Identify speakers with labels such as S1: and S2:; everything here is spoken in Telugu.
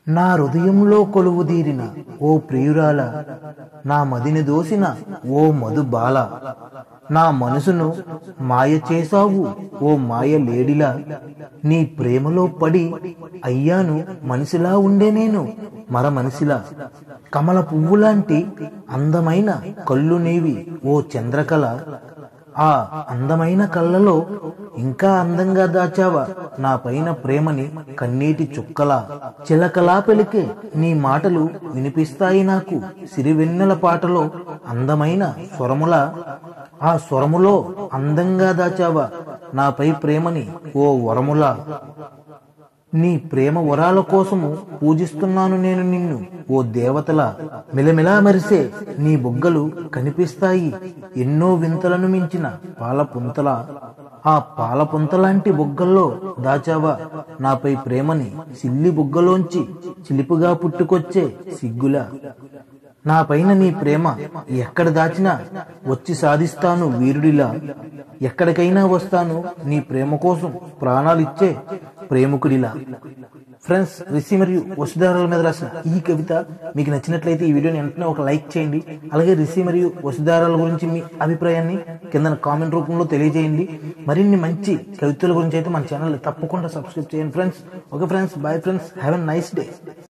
S1: నా హృదయంలో కొలువుదీరిన ఓ ప్రియురాల, నా మదిని దోసిన ఓ మధుబాల, నా మనసును మాయ చేసావు ఓ మాయ లేడిలా, నీ ప్రేమలో పడి అయ్యాను మనిషిలా ఉండే నేను మర మనిషిలా. కమల పువ్వులాంటి అందమైన కళ్ళు నీవి ఓ చంద్రకళ, ఆ అందమైన కళ్ళలో ఇంకా అందంగా దాచావా నా పైన ప్రేమని కన్నీటి చుక్కలా. చిలకలా పెలికే నీ మాటలు వినిపిస్తాయి నాకు సిరివెన్నెల పాటలో అందమైన స్వరములా, ఆ స్వరములో అందంగా దాచావా నాపై ప్రేమని ఓ వరములా. నీ ప్రేమ వరాల కోసము పూజిస్తున్నాను నేను నిన్ను ఓ దేవతలా. మిలమిలా మెరిసే నీ బుగ్గలు కనిపిస్తాయి ఎన్నో వింతలను మించిన పాలపుంతలా, ఆ పాలపుంతలాంటి బుగ్గల్లో దాచావా నాపై ప్రేమని సిల్లి బుగ్గలోంచి చిలిపుగా పుట్టుకొచ్చే సిగ్గులా. నా పైన నీ ప్రేమ ఎక్కడ దాచినా వచ్చి సాధిస్తాను వీరుడిలా, ఎక్కడికైనా వస్తాను నీ ప్రేమ కోసం ప్రాణాలిచ్చే ప్రేమికుడిలా. ఫ్రెండ్స్, రిషి మరియు వసుధారల మీద రాసిన ఈ కవిత మీకు నచ్చినట్లయితే ఈ వీడియోని వెంటనే ఒక లైక్ చేయండి. అలాగే రిషి మరియు వసుధారల గురించి మీ అభిప్రాయాన్ని కింద కామెంట్ రూపంలో తెలియజేయండి. మరిన్ని మంచి కవితల గురించి అయితే మన ఛానల్ తప్పకుండా సబ్స్క్రైబ్ చేయండి friends. Okay friends, bye friends, have a nice day.